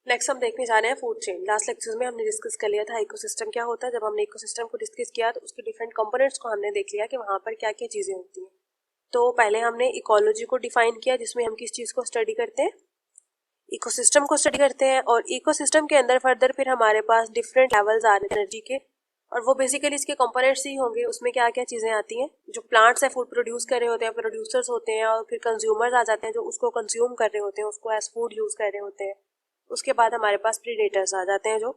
Next हम देखने जा रहे हैं फूड चेन। लास्ट लेक्चर में हमने डिस्कस कर लिया था इकोसिस्टम क्या होता है। जब हमने इकोसिस्टम को डिस्कस किया तो उसके डिफरेंट कंपोनेंट्स को हमने देख लिया कि वहाँ पर क्या क्या चीज़ें होती हैं। तो पहले हमने इकोलॉजी को डिफाइन किया, जिसमें हम किस चीज़ को स्टडी करते हैं, इकोसिस्टम को स्टडी करते हैं। और इकोसिस्टम के अंदर फर्दर फिर हमारे पास डिफरेंट लेवल्स आ रहे हैं एनर्जी के, और वो बेसिकली इसके कंपोनेंट्स ही होंगे। उसमें क्या क्या चीज़ें आती हैं, जो प्लांट्स है फूड प्रोड्यूस कर रहे होते हैं, प्रोड्यूसर्स होते हैं, और फिर कंज्यूमर्स आ जाते हैं जो उसको कंज्यूम कर रहे होते हैं, उसको एज फूड यूज़ कर रहे होते हैं। उसके बाद हमारे पास प्रीडेटर्स आ जाते हैं जो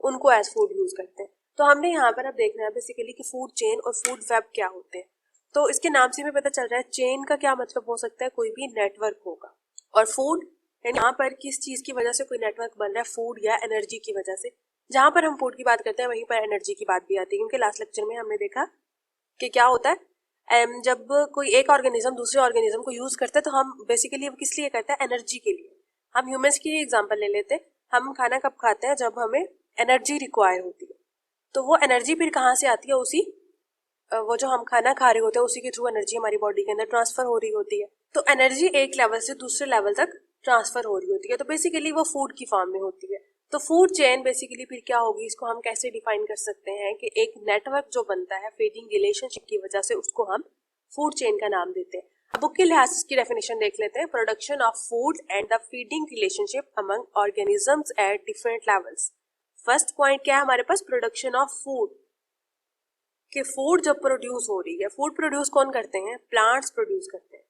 उनको एज फूड यूज़ करते हैं। तो हमने यहाँ पर अब देखना है बेसिकली कि फूड चेन और फूड वेब क्या होते हैं। तो इसके नाम से हमें पता चल रहा है चेन का क्या मतलब हो सकता है, कोई भी नेटवर्क होगा। और फूड यहाँ पर किस चीज़ की वजह से कोई नेटवर्क बन रहा है, फूड या एनर्जी की वजह से। जहाँ पर हम फूड की बात करते हैं वहीं पर एनर्जी की बात भी आती है, क्योंकि लास्ट लेक्चर में हमने देखा कि क्या होता है, जब कोई एक ऑर्गेनिज्म दूसरे ऑर्गेनिज्म को यूज करता है तो हम बेसिकली किस लिए करते हैं, एनर्जी के लिए। हम ह्यूमंस की एग्जांपल ले लेते हैं। हम खाना कब खाते हैं, जब हमें एनर्जी रिक्वायर होती है। तो वो एनर्जी फिर कहाँ से आती है, उसी वो जो हम खाना खा रहे होते हैं उसी के थ्रू एनर्जी हमारी बॉडी के अंदर ट्रांसफर हो रही होती है। तो एनर्जी एक लेवल से दूसरे लेवल तक ट्रांसफर हो रही होती है, तो बेसिकली वो फूड की फॉर्म में होती है। तो फूड चेन बेसिकली फिर क्या होगी, इसको हम कैसे डिफाइन कर सकते हैं कि एक नेटवर्क जो बनता है फीडिंग रिलेशनशिप की वजह से, उसको हम फूड चेन का नाम देते हैं। बुक के लिहाज से इसकी डेफिनेशन देख लेते हैं। Production of food and the feeding relationship among organisms at different levels. First point क्या है हमारे पास, प्रोडक्शन ऑफ फूड, कि फूड जब प्रोड्यूस हो रही है। फूड प्रोड्यूस कौन करते हैं, प्लांट्स प्रोड्यूस करते हैं।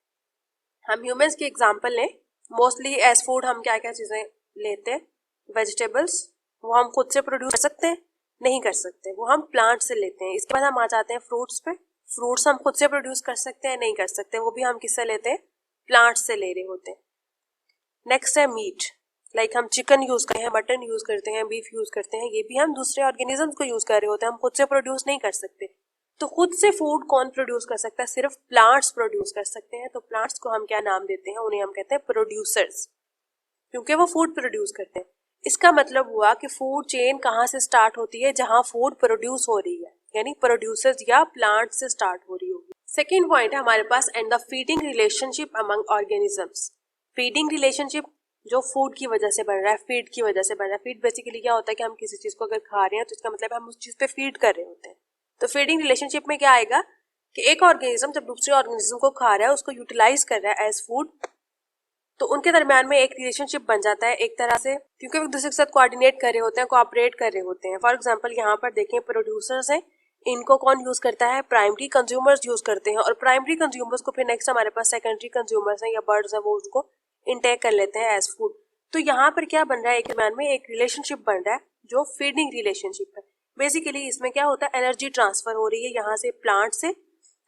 हम ह्यूमंस की एग्जांपल लें, मोस्टली एज फूड हम क्या क्या चीजें लेते हैं, वेजिटेबल्स, वो हम खुद से प्रोड्यूस कर सकते हैं, नहीं कर सकते, वो हम प्लांट से लेते हैं। इसके बाद हम आ जाते हैं फ्रूट्स पे। फ्रूट्स हम खुद से प्रोड्यूस कर सकते हैं, नहीं कर सकते, वो भी हम किससे लेते हैं, प्लांट से ले रहे होते हैं। नेक्स्ट है मीट, लाइक हम चिकन यूज करते हैं, मटन यूज करते हैं, बीफ यूज करते हैं, ये भी हम दूसरे ऑर्गेनिजम्स को यूज कर रहे होते हैं, हम खुद से प्रोड्यूस नहीं कर सकते। तो खुद से फूड कौन प्रोड्यूस कर सकता है, सिर्फ प्लांट्स प्रोड्यूस कर सकते हैं। तो प्लांट्स को हम क्या नाम देते हैं, उन्हें हम कहते हैं प्रोड्यूसर्स, क्योंकि वो फूड प्रोड्यूस करते हैं। इसका मतलब हुआ कि फूड चेन कहाँ से स्टार्ट होती है, जहां फूड प्रोड्यूस हो रही है, यानी प्रोड्यूसर्स या प्लांट से स्टार्ट हो रही होगी। सेकेंड पॉइंट है हमारे पास, and the feeding relationship among organisms. Feeding relationship जो फूड की वजह से बन रहा है, फीड की वजह से बन रहा है। फीड बेसिकली क्या होता है कि हम किसी चीज को अगर खा रहे हैं तो इसका मतलब हम उस चीज पे फीड कर रहे होते हैं। तो फीडिंग रिलेशनशिप में क्या आएगा कि एक ऑर्गेनिज्म जब दूसरे ऑर्गेनिज्म को खा रहा है, उसको यूटिलाइज कर रहा है एज फूड, तो उनके दरम्यान में एक रिलेशनशिप बन जाता है एक तरह से, क्योंकि वो एक दूसरे के साथ कोऑर्डिनेट कर रहे होते हैं, कोऑपरेट कर रहे होते हैं। फॉर एग्जांपल यहाँ पर देखें, प्रोड्यूसर्स हैं, इनको कौन यूज करता है, प्राइमरी कंज्यूमर्स यूज करते हैं, और प्राइमरी कंज्यूमर्स को फिर नेक्स्ट हमारे पास सेकेंडरी कंज्यूमर्स हैं या बर्ड्स हैं, वो उसको इनटेक कर लेते हैं एज फूड। तो यहाँ पर क्या बन रहा है, एक दरम्यान में एक रिलेशनशिप बन रहा है जो फीडिंग रिलेशनशिप है। बेसिकली इसमें क्या होता है, एनर्जी ट्रांसफर हो रही है यहाँ से प्लांट से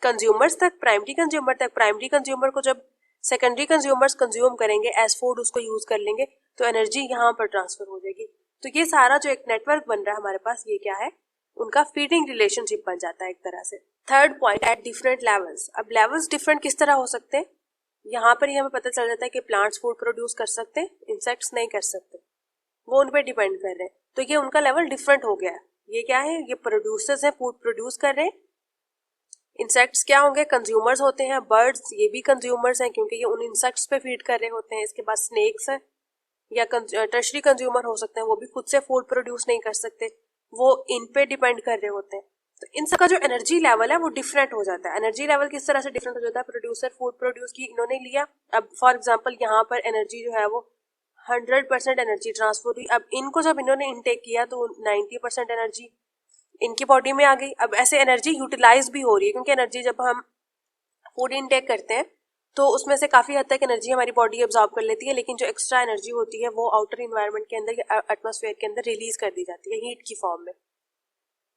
कंज्यूमर्स तक, प्राइमरी कंज्यूमर तक। प्राइमरी कंज्यूमर को जब सेकेंडरी कंज्यूमर्स कंज्यूम करेंगे एज फूड, उसको यूज कर लेंगे, तो एनर्जी यहाँ पर ट्रांसफर हो जाएगी। तो ये सारा जो एक नेटवर्क बन रहा है हमारे पास, ये क्या है, उनका फीडिंग रिलेशनशिप बन जाता है एक तरह से। Third point, at different levels. अब लेवल्स डिफरेंट किस तरह हो सकते हैं, यहाँ पर ही हमें पता चल जाता है कि प्लांट्स फूड प्रोड्यूस कर सकते हैं, इंसेक्ट्स नहीं कर सकते, वो उन पे डिपेंड कर रहे हैं। तो ये उनका लेवल डिफरेंट हो गया है। ये क्या है, ये प्रोड्यूसर्स हैं, फूड प्रोड्यूस कर रहे हैं। इंसेक्ट्स क्या होंगे, कंज्यूमर्स होते हैं। बर्ड्स ये भी कंज्यूमर्स हैं, क्योंकि ये उन इंसेक्ट्स पे फीड कर रहे होते हैं। इसके बाद स्नेक्स है या टर्शरी कंज्यूमर हो सकते हैं, वो भी खुद से फूड प्रोड्यूस नहीं कर सकते, वो इन पे डिपेंड कर रहे होते हैं। तो इन सबका जो एनर्जी लेवल है वो डिफरेंट हो जाता है। एनर्जी लेवल किस तरह से डिफरेंट हो जाता है, प्रोड्यूसर फूड प्रोड्यूस की, इन्होंने लिया, अब फॉर एग्जाम्पल यहाँ पर एनर्जी जो है वो 100% एनर्जी ट्रांसफर हुई। अब इनको जब इन्होंने इनटेक किया तो 90% एनर्जी इनकी बॉडी में आ गई। अब ऐसे एनर्जी यूटिलाइज भी हो रही है, क्योंकि एनर्जी जब हम फूड इनटेक करते हैं तो उसमें से काफी हद तक एनर्जी हमारी बॉडी एब्जॉर्ब कर लेती है, लेकिन जो एक्स्ट्रा एनर्जी होती है वो आउटर इन्वायरमेंट के अंदर या एटमॉस्फेयर के अंदर रिलीज कर दी जाती है हीट की फॉर्म में।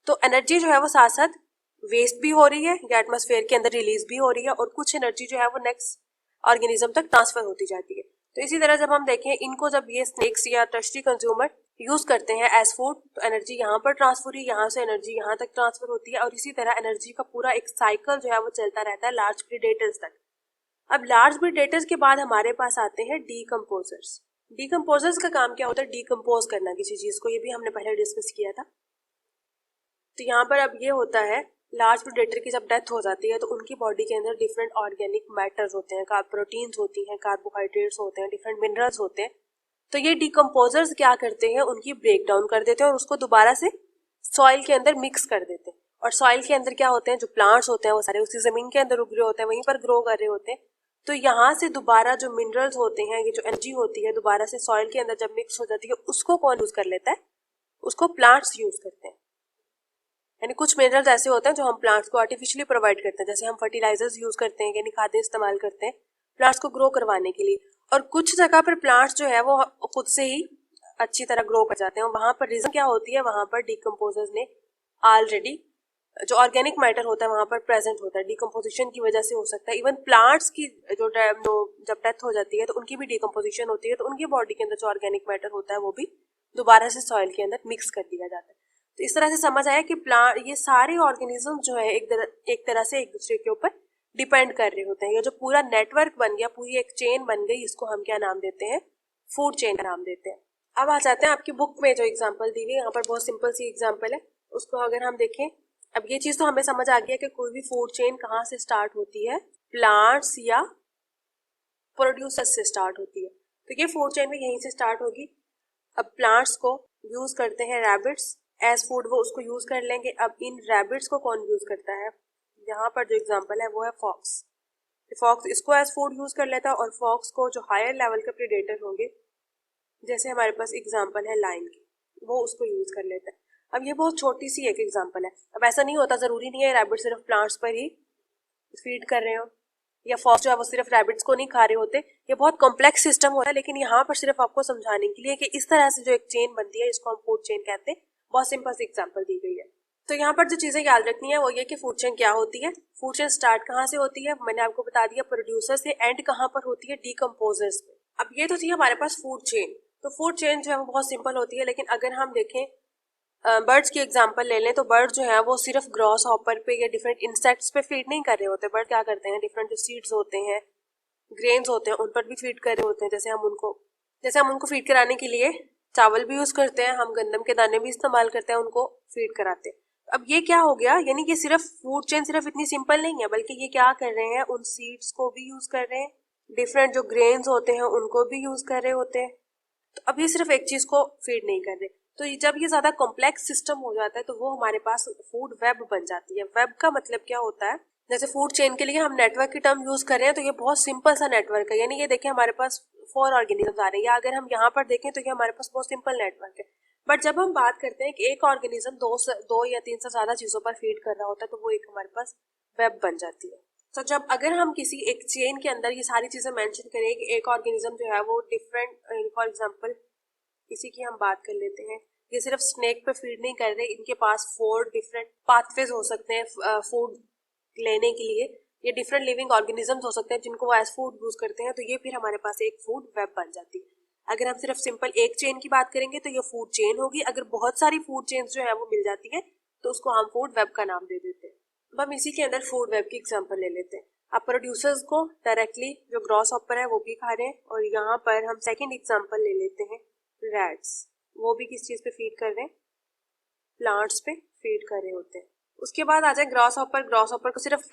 तो एनर्जी जो है वो साथ साथ वेस्ट भी हो रही है या एटमॉस्फेयर के अंदर रिलीज भी हो रही है, और कुछ एनर्जी जो है वो नेक्स्ट ऑर्गेनिज्म तक ट्रांसफर होती जाती है। तो इसी तरह जब हम देखें, इनको जब ये स्नेक्स या टर्शरी कंज्यूमर यूज करते हैं एज फूड, तो एनर्जी यहाँ पर ट्रांसफर हुई, यहाँ से एनर्जी यहाँ तक ट्रांसफर होती है, और इसी तरह एनर्जी का पूरा एक साइकिल जो है वो चलता रहता है लार्ज प्रीडेटर्स तक। अब लार्ज प्रीडेटर्स के बाद हमारे पास आते हैं डीकम्पोजर्स। डीकम्पोजर्स का काम क्या होता है, डीकम्पोज करना किसी चीज को, ये भी हमने पहले डिस्कस किया था। तो यहाँ पर अब ये होता है, लार्ज प्रेडेटर की जब डेथ हो जाती है तो उनकी बॉडी के अंदर डिफरेंट ऑर्गेनिक मैटर्स होते हैं, प्रोटीन्स होती हैं, कार्बोहाइड्रेट्स होते हैं, डिफरेंट मिनरल्स होते हैं। तो ये डिकम्पोजर्स क्या करते हैं, उनकी ब्रेक डाउन कर देते हैं और उसको दोबारा से सॉइल के अंदर मिक्स कर देते हैं। और सॉइल के अंदर क्या होते हैं, जो प्लांट्स होते हैं वो सारे उसी जमीन के अंदर उग रहे होते हैं, वहीं पर ग्रो कर रहे होते हैं। तो यहाँ से दोबारा जो मिनरल्स होते हैं, ये जो एनर्जी होती है दोबारा से सॉइल के अंदर जब मिक्स हो जाती है, उसको कौन यूज कर लेता है, उसको प्लांट्स यूज करते हैं। यानी कुछ मिनरल्स ऐसे होते हैं जो हम प्लांट्स को आर्टिफिशियली प्रोवाइड करते हैं, जैसे हम फर्टिलाइजर्स यूज करते हैं, यानी खादें इस्तेमाल करते हैं प्लांट्स को ग्रो करवाने के लिए। और कुछ जगह पर प्लांट्स जो है वो खुद से ही अच्छी तरह ग्रो कर जाते हैं। वहां पर रीजन क्या होती है, वहां पर डिकम्पोजर्स ने ऑलरेडी जो ऑर्गेनिक मैटर होता है वहां पर प्रेजेंट होता है। डिकम्पोजिशन की वजह से हो सकता है, इवन प्लांट्स की जो जब डेथ हो जाती है तो उनकी भी डिकम्पोजिशन होती है, तो उनकी बॉडी के अंदर जो ऑर्गेनिक मैटर होता है वो भी दोबारा से सॉइल के अंदर मिक्स कर दिया जाता है। तो इस तरह से समझ आया कि प्लांट, ये सारे ऑर्गेनिज्म जो है एक तरह से एक दूसरे के ऊपर डिपेंड कर रहे होते हैं। ये जो पूरा नेटवर्क बन गया, पूरी एक चेन बन गई, इसको हम क्या नाम देते हैं, फूड चेन का नाम देते हैं। अब आ जाते हैं आपकी बुक में जो एग्जाम्पल दी हुई है, यहाँ पर बहुत सिंपल सी एग्जाम्पल है, उसको अगर हम देखें। अब ये चीज तो हमें समझ आ गया कि कोई भी फूड चेन कहाँ से स्टार्ट होती है, प्लांट्स या प्रोड्यूसर्स से स्टार्ट होती है। तो ये फूड चेन भी यहीं से स्टार्ट होगी। अब प्लांट्स को यूज करते हैं रैबिट्स एज फूड, वो उसको यूज कर लेंगे। अब इन रैबिट्स को कौन यूज करता है, यहाँ पर जो एग्जाम्पल है वो है फॉक्स। फॉक्स इसको एज फूड यूज कर लेता है, और फॉक्स को जो हायर लेवल के प्रेडेटर होंगे, जैसे हमारे पास एग्जाम्पल है लायन की, वो उसको यूज कर लेता है। अब ये बहुत छोटी सी एक एग्जाम्पल है। अब ऐसा नहीं होता, जरूरी नहीं है रैबिट सिर्फ प्लांट्स पर ही फीड कर रहे हो, या फॉक्स जो है वो सिर्फ रैबिट्स को नहीं खा रहे होते। ये बहुत कॉम्प्लेक्स सिस्टम होता है, लेकिन यहाँ पर सिर्फ आपको समझाने के लिए कि इस तरह से जो एक चेन बनती है, इसको हम फूड चेन कहते हैं। बहुत सिंपल सी एग्जाम्पल दी गई है। तो यहाँ पर जो चीजें याद रखनी है वो ये कि फूड चेन क्या होती है, फूड चेन स्टार्ट कहाँ से होती है, मैंने आपको बता दिया प्रोड्यूसर से, एंड कहाँ पर होती है, डिकम्पोजर्स में। अब ये तो थी हमारे पास फूड चेन। तो फूड चेन जो है वो बहुत सिंपल होती है, लेकिन अगर हम देखें बर्ड्स की एग्जांपल ले लें, तो बर्ड जो है वो सिर्फ ग्रॉस हॉपर पे या डिफरेंट इंसेक्ट्स पे फीड नहीं कर रहे होते। बर्ड क्या करते हैं, डिफरेंट जो सीड्स होते हैं, ग्रेन्स होते हैं, उन पर भी फीड कर रहे होते हैं। जैसे हम उनको फीड कराने के लिए चावल भी यूज करते हैं, हम गंदम के दाने भी इस्तेमाल करते हैं, उनको फीड कराते हैं। अब ये क्या हो गया, यानी कि सिर्फ फूड चेन सिर्फ इतनी सिंपल नहीं है, बल्कि ये क्या कर रहे हैं, उन सीड्स को भी यूज कर रहे हैं, डिफरेंट जो ग्रेन्स होते हैं उनको भी यूज कर रहे होते हैं। तो अब ये सिर्फ एक चीज को फीड नहीं कर रहे। तो जब ये ज्यादा कॉम्प्लेक्स सिस्टम हो जाता है तो वो हमारे पास फूड वेब बन जाती है। वेब का मतलब क्या होता है, जैसे फूड चेन के लिए हम नेटवर्क की टर्म यूज कर रहे हैं, तो ये बहुत सिंपल सा नेटवर्क है। यानी ये देखिए हमारे पास 4 ऑर्गेनिज्म आ रहे हैं, या अगर हम यहाँ पर देखें तो ये हमारे पास बहुत सिंपल नेटवर्क है। बट जब हम बात करते हैं कि एक ऑर्गेनिज्म दो या 3 से ज्यादा चीजों पर फीड कर रहा होता है, तो वो एक हमारे पास वेब बन जाती है। तो जब अगर हम किसी एक चेन के अंदर ये सारी चीजें मेंशन करें कि एक ऑर्गेनिज्म जो है वो डिफरेंट, फॉर एग्जांपल इसी की हम बात कर लेते हैं, ये सिर्फ स्नेक पे फीड नहीं कर रहे, इनके पास 4 डिफरेंट पाथवेज हो सकते हैं फूड लेने के लिए। ये डिफरेंट लिविंग ऑर्गेनिजम्स हो सकते हैं जिनको वो एज फूड यूज करते हैं, तो ये फिर हमारे पास एक फूड वेब बन जाती है। अगर हम सिर्फ सिंपल एक चेन की बात करेंगे तो ये फूड चेन होगी। अगर बहुत सारी फूड चेन्स जो है वो मिल जाती है तो उसको हम फूड वेब का नाम दे देते हैं। अब हम इसी के अंदर फूड वेब की एग्जाम्पल ले लेते हैं। अब प्रोड्यूसर्स को डायरेक्टली जो ग्रॉस हॉपर है वो भी खा रहे हैं, और यहाँ पर हम सेकेंड एग्जाम्पल ले लेते हैं रैट्स। वो भी किस चीज पे फीड कर रहे हैं, प्लांट्स पे फीड कर रहे होते हैं। उसके बाद आ जाए ग्रॉस हॉपर। ग्रॉस हॉपर को सिर्फ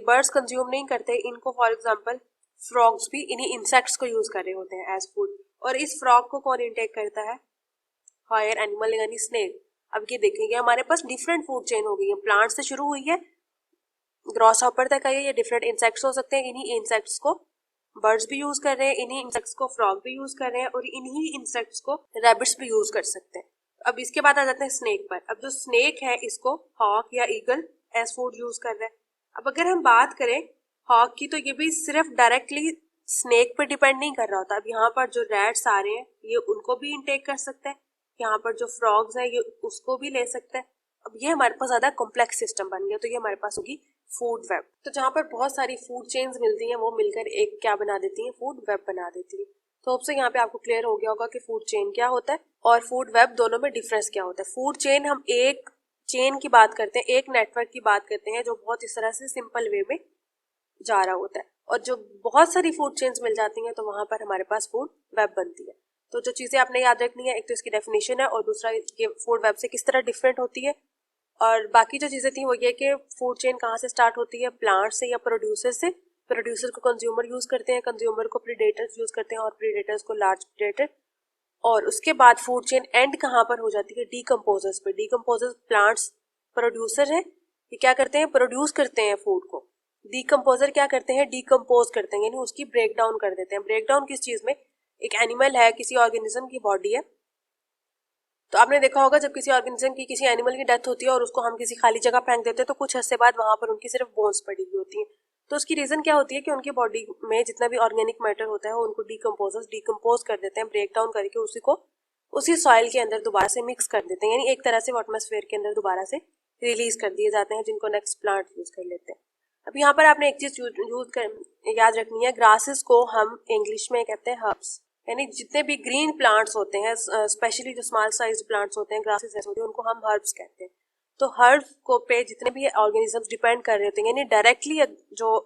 बर्ड्स कंज्यूम नहीं करते, इनको फॉर एग्जांपल फ्रॉग्स भी इन्हीं इंसेक्ट्स को यूज कर रहे होते हैं एज फूड। और इस फ्रॉग को कौन इंटेक करता है, हायर एनिमल यानी स्नेक। अब ये देखेंगे हमारे पास डिफरेंट फूड चेन हो गई है, प्लांट से शुरू हुई है, ग्रॉस हॉपर तक आई है। ये डिफरेंट इंसेक्ट्स हो सकते हैं, इन्हीं इंसेक्ट्स को बर्ड्स भी यूज कर रहे हैं, इन्हीं इंसेक्ट्स को फ्रॉग भी यूज कर रहे हैं, और इन्हीं इंसेक्ट्स को रैबिट्स भी यूज कर सकते हैं। अब इसके बाद आ जाते हैं स्नेक पर। अब जो स्नेक है इसको हॉक या ईगल एज फूड यूज कर रहा है। अब अगर हम बात करें हॉक की, तो ये भी सिर्फ डायरेक्टली स्नेक पे डिपेंड नहीं कर रहा होता। अब यहाँ पर जो रैट्स आ रहे हैं ये उनको भी इंटेक कर सकते हैं, यहाँ पर जो फ्रॉग्स है ये उसको भी ले सकते हैं। अब ये हमारे पास ज्यादा कॉम्प्लेक्स सिस्टम बन गया, तो ये हमारे पास होगी फूड वेब। तो जहाँ पर बहुत सारी फूड चेन्स मिलती हैं वो मिलकर एक क्या बना देती हैं, फूड वेब बना देती है। तो अब से यहाँ पे आपको क्लियर हो गया होगा कि फूड चेन क्या होता है और फूड वेब, दोनों में डिफरेंस क्या होता है। फूड चेन हम एक चेन की बात करते हैं, एक नेटवर्क की बात करते हैं जो बहुत इस तरह से सिंपल वे में जा रहा होता है, और जो बहुत सारी फूड चेन्स मिल जाती हैं तो वहां पर हमारे पास फूड वेब बनती है। तो जो चीजें आपने याद रखनी है, एक तो इसकी डेफिनेशन है, और दूसरा ये फूड वेब से किस तरह डिफरेंट होती है, और बाकी जो चीजें थी वो ये कि फूड चेन कहाँ से स्टार्ट होती है, प्लांट से या प्रोड्यूसर से। प्रोड्यूसर को कंज्यूमर यूज करते हैं, कंज्यूमर को प्रीडेटर्स यूज करते हैं, और प्रीडेटर्स को लार्ज प्रीडेटर और उसके बाद फूड चेन एंड कहाँ पर हो जाती है? डीकम्पोजर्स पे। डीकम्पोजर्स प्लांट्स प्रोड्यूसर है, ये क्या करते हैं? प्रोड्यूस करते हैं फूड को। डीकम्पोजर क्या करते हैं? डीकम्पोज करते हैं, यानी उसकी ब्रेक डाउन कर देते हैं। ब्रेक डाउन किस चीज में? एक एनिमल है, किसी ऑर्गेनिज्म की बॉडी है, तो आपने देखा होगा जब किसी ऑर्गेनिज्म की, किसी एनिमल की डेथ होती है और उसको हम किसी खाली जगह फेंक देते हैं तो कुछ अर्से बाद वहां पर उनकी सिर्फ बोन्स पड़ी हुई होती हैं। तो उसकी रीजन क्या होती है कि उनकी बॉडी में जितना भी ऑर्गेनिक मैटर होता है वो उनको डीकम्पोजर्स डिकम्पोज कर देते हैं, ब्रेक डाउन करके उसी को उसी सॉइल के अंदर दोबारा से मिक्स कर देते हैं, यानी एक तरह से वो एटमॉस्फेयर के अंदर दोबारा से रिलीज कर दिए जाते हैं, जिनको नेक्स्ट प्लांट यूज कर लेते हैं। अब यहाँ पर आपने एक चीज याद रखनी है, ग्रासेस को हम इंग्लिश में कहते हैं हर्ब्स, यानी जितने भी ग्रीन प्लांट्स होते हैं, स्पेशली जो स्मॉल साइज प्लांट्स होते हैं, ग्रासेस जैसे होते हैं, उनको हम हर्ब्स कहते हैं। तो हर्ब्स को पे जितने भी ऑर्गेनिजम्स डिपेंड कर रहे होते हैं, यानी डायरेक्टली जो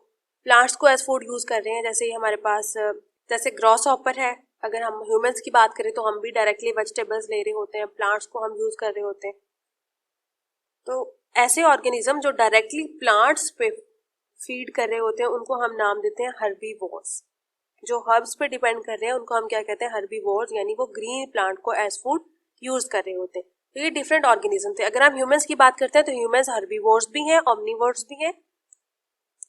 प्लांट्स को एज फूड यूज कर रहे हैं, जैसे हमारे पास जैसे ग्रॉस हॉपर है, अगर हम ह्यूमंस की बात करें तो हम भी डायरेक्टली वेजिटेबल्स ले रहे होते हैं, प्लांट्स को हम यूज कर रहे होते हैं। तो ऐसे ऑर्गेनिज्म जो डायरेक्टली प्लांट्स पे फीड कर रहे होते हैं उनको हम नाम देते हैं हर्बीवोर्स। जो हर्ब्स पे डिपेंड कर रहे हैं उनको हम क्या कहते हैं? हर्बीवोर्स, यानी वो ग्रीन प्लांट को एज फूड यूज कर रहे होते हैं। तो ये डिफरेंट ऑर्गेनिज्म थे। अगर हम ह्यूमंस की बात करते हैं तो ह्यूमंस हर्बीवोर्स भी हैं, ओमनीवोर्स भी हैं,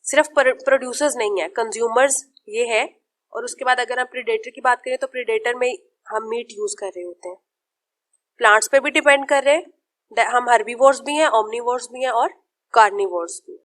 सिर्फ प्रोड्यूसर्स नहीं है, कंज्यूमर्स ये है। और उसके बाद अगर हम प्रीडेटर की बात करें तो प्रीडेटर में हम मीट यूज कर रहे होते हैं। प्लांट्स पे भी डिपेंड कर रहे हैं, हम हर्बीवोर्स भी हैं, ओमनीवोर्स भी हैं और कार्निवोर्स भी।